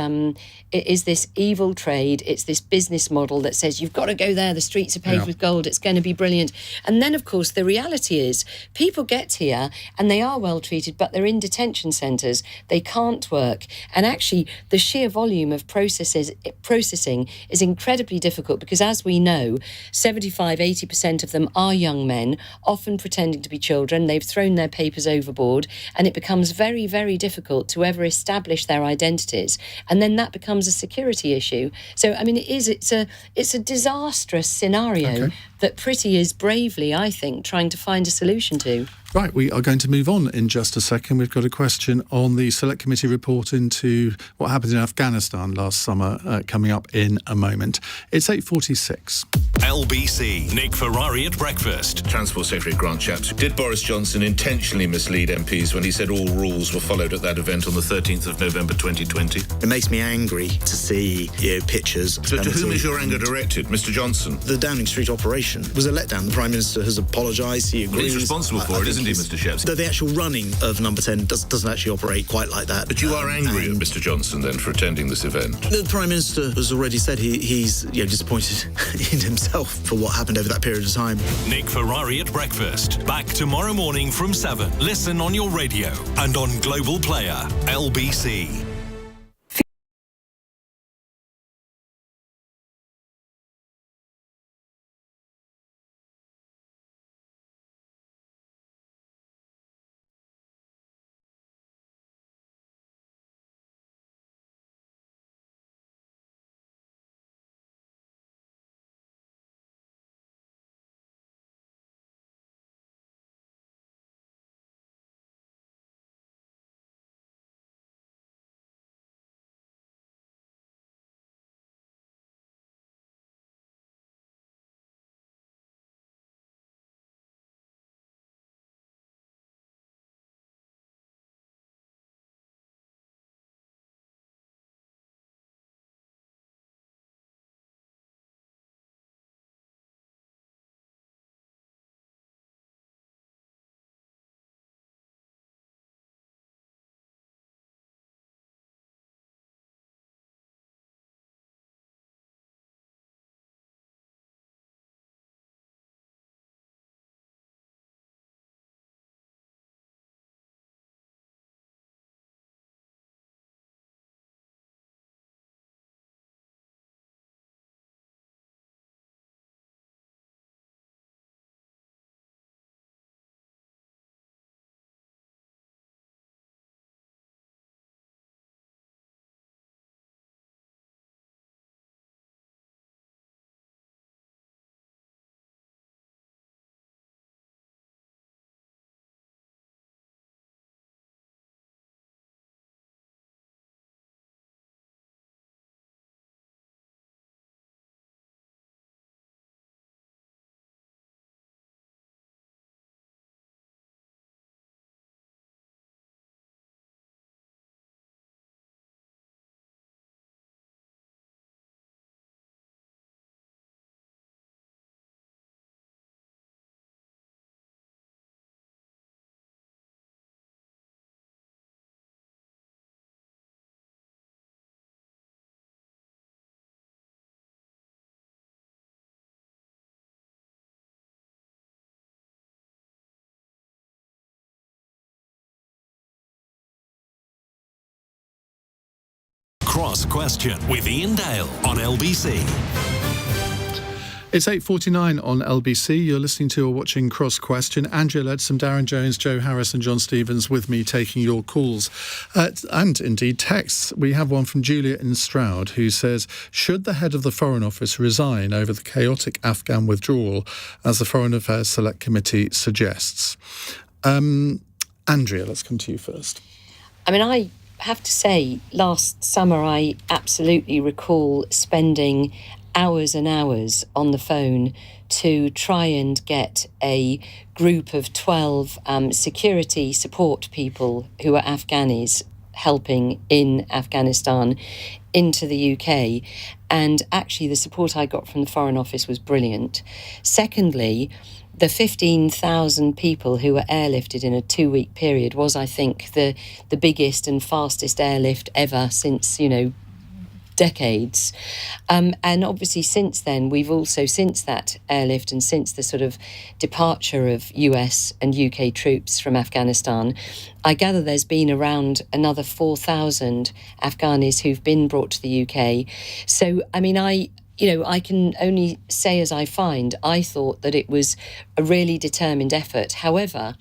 evil trade. It's this business model wall that says, you've got to go there, the streets are paved with gold, it's going to be brilliant. And then, of course, the reality is people get here and they are well treated, but they're in detention centres. They can't work. And actually, the sheer volume of processing is incredibly difficult because, as we know, 75-80% of them are young men, often pretending to be children. They've thrown their papers overboard, and it becomes very, very difficult to ever establish their identities. And then that becomes a security issue. So, I mean, it's a disastrous scenario that Pretty is bravely, I think, trying to find a solution to. Right, we are going to move on in just a second. We've got a question on the Select Committee report into what happened in Afghanistan last summer coming up in a moment. It's 8:46. LBC, Nick Ferrari at breakfast. Transport Secretary Grant Shapps. Did Boris Johnson intentionally mislead MPs when he said all rules were followed at that event on the 13th of November 2020? It makes me angry to see pictures. So to whom is your anger directed, Mr Johnson? The Downing Street operation was a letdown. The Prime Minister has apologised, he agrees. He's responsible for it, isn't he, Mr Shapps? The actual running of Number 10 doesn't actually operate quite like that. But you are angry at Mr Johnson, then, for attending this event? The Prime Minister has already said he's disappointed in himself for what happened over that period of time. Nick Ferrari at breakfast. Back tomorrow morning from 7. Listen on your radio and on Global Player. LBC. Cross Question with Iain Dale on LBC. It's 8:49 on LBC. You're listening to or watching Cross Question. Andrea Leadsom, Darren Jones, Joe Harris and John Stevens with me taking your calls. And indeed texts. We have one from Julia in Stroud who says, should the head of the Foreign Office resign over the chaotic Afghan withdrawal, as the Foreign Affairs Select Committee suggests? Andrea, let's come to you first. I mean, I have to say, last summer I absolutely recall spending hours and hours on the phone to try and get a group of 12 security support people who are Afghanis helping in Afghanistan into the UK. And actually the support I got from the Foreign Office was brilliant. Secondly, the 15,000 people who were airlifted in a 2-week period was, I think, the biggest and fastest airlift ever since, decades. And obviously since then, we've also, since that airlift and since the sort of departure of US and UK troops from Afghanistan, I gather there's been around another 4,000 Afghanis who've been brought to the UK. So, I mean, I can only say as I find, I thought that it was a really determined effort. However,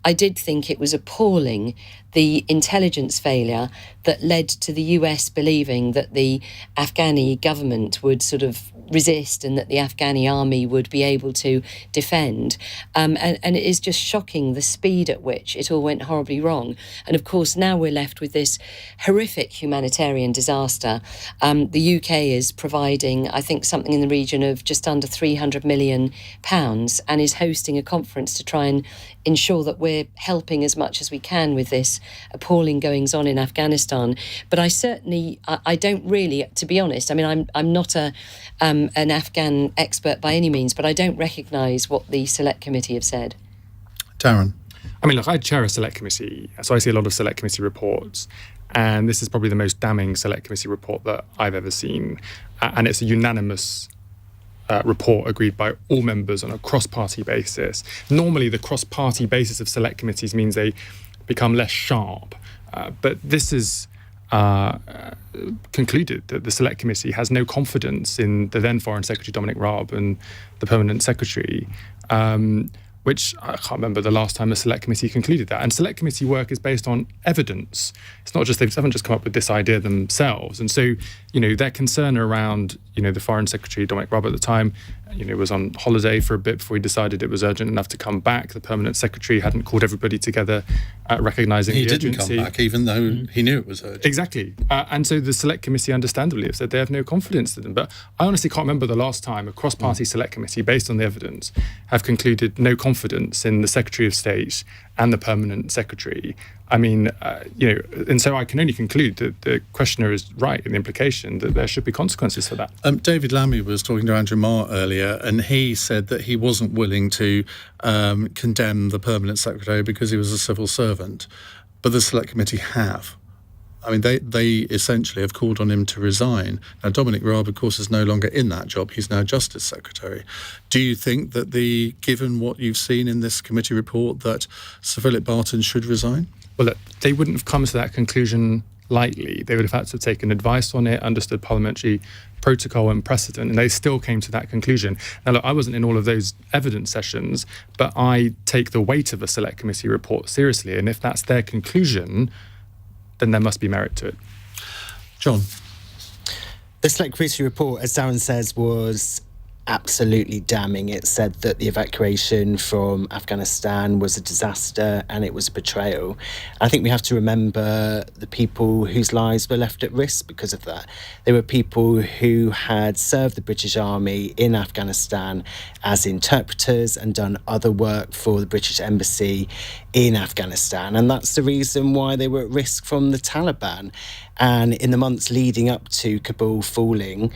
I did think it was appalling, the intelligence failure that led to the US believing that the Afghani government would sort of resist and that the Afghani army would be able to defend. And it is just shocking the speed at which it all went horribly wrong. And of course, now we're left with this horrific humanitarian disaster. The UK is providing, I think, something in the region of just under £300 million and is hosting a conference to try and ensure that we're helping as much as we can with this appalling goings on in Afghanistan. But I don't really, to be honest, I mean, I'm not an Afghan expert by any means, but I don't recognise what the Select Committee have said. Darren? I mean, look, I chair a Select Committee, so I see a lot of Select Committee reports, and this is probably the most damning Select Committee report that I've ever seen. And it's a unanimous report agreed by all members on a cross-party basis. Normally, the cross-party basis of Select Committees means they become less sharp, but this is concluded that the Select Committee has no confidence in the then Foreign Secretary Dominic Raab and the Permanent Secretary, which I can't remember the last time a Select Committee concluded that. And Select Committee work is based on evidence. It's not just, they haven't just come up with this idea themselves. And so, their concern around, the Foreign Secretary Dominic Raab at the time, was on holiday for a bit before he decided it was urgent enough to come back. The Permanent Secretary hadn't called everybody together, recognising the urgency. He didn't come back, even though he knew it was urgent. Exactly. And so the Select Committee understandably have said they have no confidence in them. But I honestly can't remember the last time a cross-party Select Committee, based on the evidence, have concluded no confidence in the Secretary of State and the Permanent Secretary. I mean, and so I can only conclude that the questioner is right in the implication that there should be consequences for that. David Lammy was talking to Andrew Marr earlier, and he said that he wasn't willing to condemn the Permanent Secretary because he was a civil servant, but the Select Committee have. I mean, they essentially have called on him to resign. Now, Dominic Raab, of course, is no longer in that job. He's now Justice Secretary. Do you think that given what you've seen in this committee report, that Sir Philip Barton should resign? Well, look, they wouldn't have come to that conclusion lightly. They would have had to have taken advice on it, understood parliamentary protocol and precedent, and they still came to that conclusion. Now, look, I wasn't in all of those evidence sessions, but I take the weight of a Select Committee report seriously, and if that's their conclusion, then there must be merit to it. John? The Select Committee report, as Darren says, was absolutely damning. It said that the evacuation from Afghanistan was a disaster and it was a betrayal. I think we have to remember the people whose lives were left at risk because of that. There were people who had served the British Army in Afghanistan as interpreters and done other work for the British Embassy in Afghanistan, and that's the reason why they were at risk from the Taliban. And in the months leading up to Kabul falling,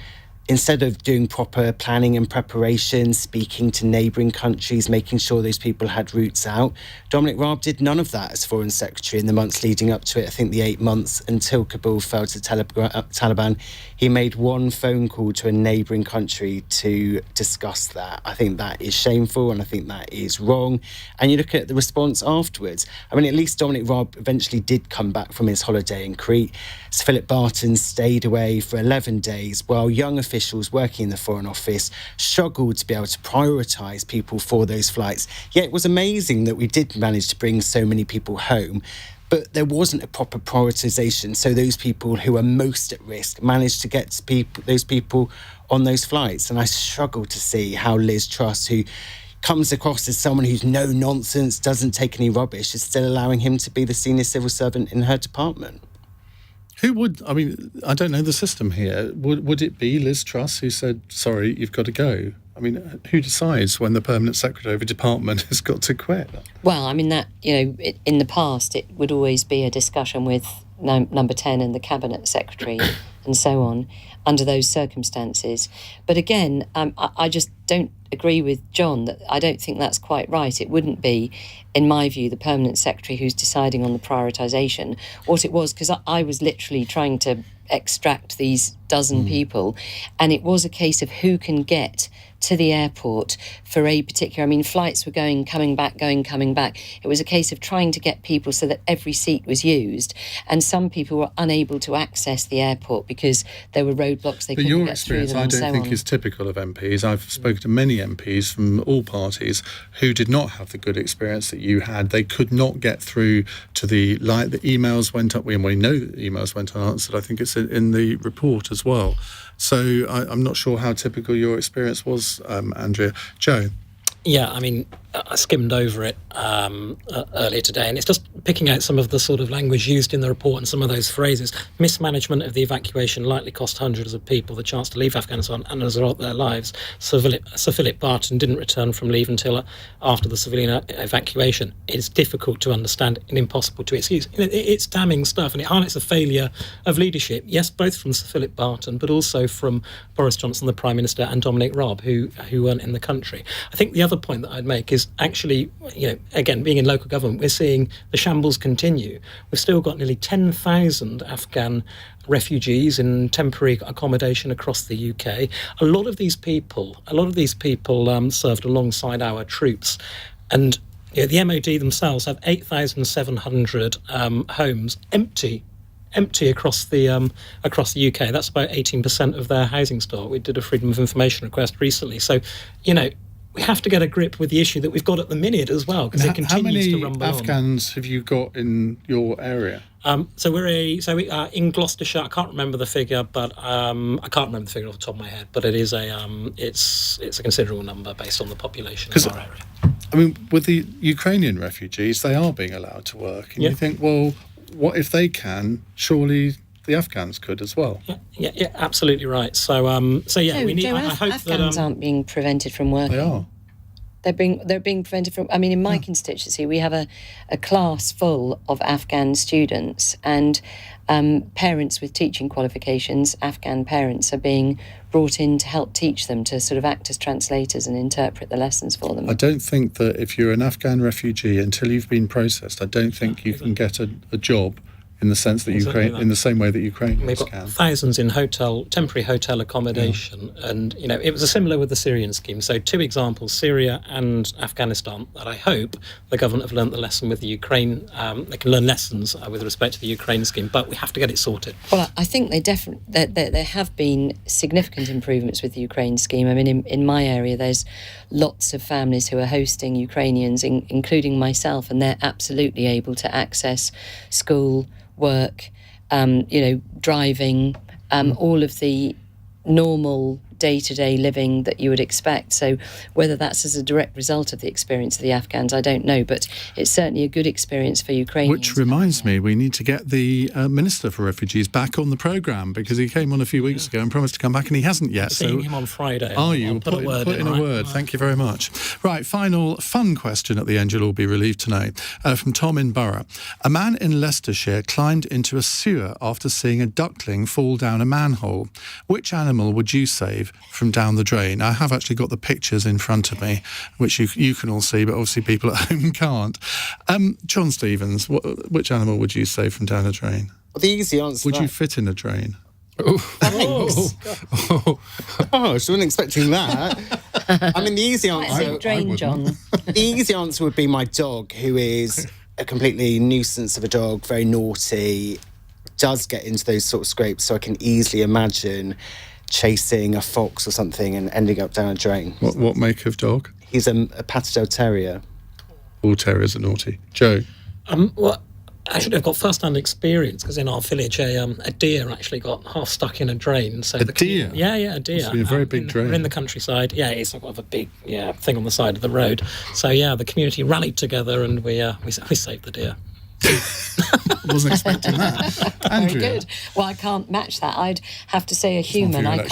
instead of doing proper planning and preparation, speaking to neighbouring countries, making sure those people had routes out, Dominic Raab did none of that as Foreign Secretary in the months leading up to it. I think the 8 months until Kabul fell to Taliban, he made one phone call to a neighbouring country to discuss that. I think that is shameful and I think that is wrong. And you look at the response afterwards. I mean, at least Dominic Raab eventually did come back from his holiday in Crete. Sir Philip Barton stayed away for 11 days while young officials working in the Foreign Office struggled to be able to prioritise people for those flights. Yet it was amazing that we did manage to bring so many people home, but there wasn't a proper prioritisation. So those people who are most at risk managed to get those people on those flights. And I struggle to see how Liz Truss, who comes across as someone who's no nonsense, doesn't take any rubbish, is still allowing him to be the senior civil servant in her department. Who would, I mean, I don't know the system here. Would it be Liz Truss who said, sorry, you've got to go? I mean, who decides when the Permanent Secretary of a department has got to quit? Well, I mean, that, in the past, it would always be a discussion with number 10 and the Cabinet Secretary and so on under those circumstances. But again, I just don't agree with John that I don't think that's quite right. It wouldn't be, in my view, the permanent secretary who's deciding on the prioritisation. What it was, because I was literally trying to extract these dozen people, and it was a case of who can get to the airport for a particular, flights were coming back. It was a case of trying to get people so that every seat was used, and some people were unable to access the airport because there were roadblocks they couldn't get through them. But your experience, I don't think, is typical of MPs. I've spoken to many MPs from all parties who did not have the good experience that you had. They could not get through to the emails went up, and we know that the emails went unanswered. I think it's in the report as well. So I'm not sure how typical your experience was, Andrea. Joe? Yeah, I skimmed over it earlier today, and it's just picking out some of the sort of language used in the report and some of those phrases. Mismanagement of the evacuation likely cost hundreds of people the chance to leave Afghanistan and as a result their lives. Sir Philip Barton didn't return from leave until after the civilian evacuation. It's difficult to understand and impossible to excuse. It's damning stuff, and it highlights the failure of leadership, yes, both from Sir Philip Barton, but also from Boris Johnson, the Prime Minister, and Dominic Raab, who weren't in the country. I think the other point that I'd make is actually, again, being in local government, we're seeing the shambles continue. We've still got nearly 10,000 Afghan refugees in temporary accommodation across the UK. A lot of these people served alongside our troops, and the MOD themselves have 8,700 homes empty across the UK. That's about 18% of their housing stock. We did a Freedom of Information request recently. So, we have to get a grip with the issue that we've got at the minute as well, because it continues to rumble on. How many Afghans have you got in your area? So we are in Gloucestershire. I can't remember the figure, but I can't remember the figure off the top of my head. But it is it's a considerable number based on the population of our area. With the Ukrainian refugees, they are being allowed to work, and you think, well, what if they can? Surely the Afghans could as well. Yeah, absolutely right. So we need. I hope Afghans aren't being prevented from working. They are. They're being prevented from. In my constituency, we have a class full of Afghan students, and parents with teaching qualifications, Afghan parents, are being brought in to help teach them, to sort of act as translators and interpret the lessons for them. I don't think that if you're an Afghan refugee, until you've been processed, I don't think you can get a job in the sense that in the same way that Ukrainians We've got can. Thousands in temporary hotel accommodation, and it was similar with the Syrian scheme. So 2 examples, Syria and Afghanistan, that I hope the government have learnt the lesson with the Ukraine. They can learn lessons with respect to the Ukraine scheme, but we have to get it sorted. Well, I think there have been significant improvements with the Ukraine scheme. In my area, there's lots of families who are hosting Ukrainians, including myself, and they're absolutely able to access school, work, driving, all of the normal day-to-day living that you would expect. So whether that's as a direct result of the experience of the Afghans, I don't know, but it's certainly a good experience for Ukrainians. Which reminds me, we need to get the Minister for Refugees back on the programme, because he came on a few weeks ago and promised to come back, and he hasn't yet. Seeing him on Friday. Are you? Put in a word. Thank you very much. Right, final fun question at the end. You'll all be relieved tonight. From Tom in Borough. A man in Leicestershire climbed into a sewer after seeing a duckling fall down a manhole. Which animal would you save from down the drain? I have actually got the pictures in front of me, which you can all see, but obviously people at home can't. John Stevens, which animal would you save from down a drain? Well, the easy answer. Would you fit in a drain? Thanks. I wasn't expecting that. The easy answer. Drain, John. The easy answer would be my dog, who is a completely nuisance of a dog, very naughty, does get into those sort of scrapes, so I can easily imagine chasing a fox or something and ending up down a drain. What make of dog? He's a Patterdale Terrier. All terriers are naughty. Joe? Well, actually, I've got first-hand experience, because in our village, a deer actually got half stuck in a drain. So deer? Yeah, a deer. Must be a very big drain. We're in the countryside. Yeah, it's sort of a big thing on the side of the road. So, the community rallied together and we saved the deer. I wasn't expecting that. Andrea? Very good. Well, I can't match that. I'd have to say a human. I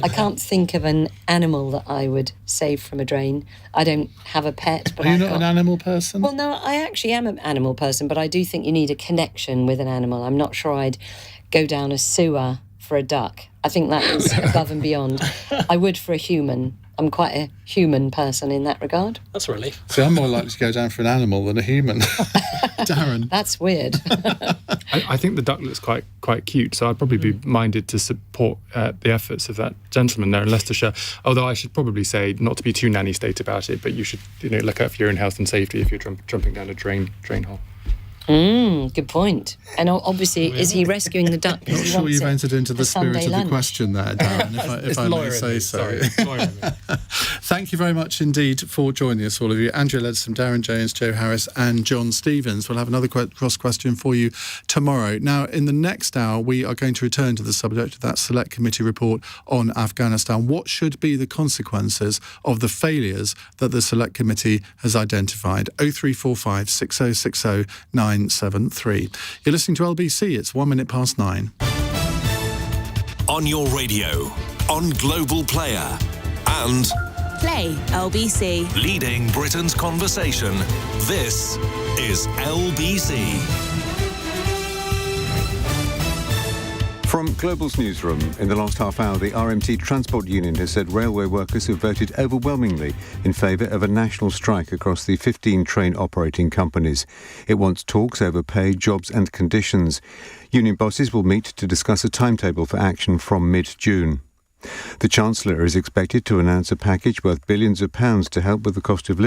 can't think of an animal that I would save from a drain. I don't have a pet. But Are you not an animal person? Well, no, I actually am an animal person, but I do think you need a connection with an animal. I'm not sure I'd go down a sewer for a duck. I think that is above and beyond. I would for a human. I'm quite a human person in that regard. That's a relief. So I'm more likely to go down for an animal than a human. Darren. That's weird. I think the duck looks quite cute, so I'd probably be minded to support the efforts of that gentleman there in Leicestershire. Although I should probably say, not to be too nanny state about it, but you should look out for your own health and safety if you're jumping down a drain hole. Good point. And obviously, is he rescuing the duck? Not sure you've entered into the spirit of the question there, Darren, if I may say so. Thank you very much indeed for joining us, all of you. Andrea Leadsom, Darren James, Joe Harris and John Stevens. We'll have another cross question for you tomorrow. Now, in the next hour, we are going to return to the subject of that Select Committee report on Afghanistan. What should be the consequences of the failures that the Select Committee has identified? 0345 6060 973. You're listening to LBC. It's 9:01. On your radio, on Global Player, and Play LBC. leading Britain's conversation. This is LBC. From Global's newsroom, in the last half hour, the RMT Transport Union has said railway workers have voted overwhelmingly in favour of a national strike across the 15 train operating companies. It wants talks over pay, jobs and conditions. Union bosses will meet to discuss a timetable for action from mid-June. The Chancellor is expected to announce a package worth billions of pounds to help with the cost of living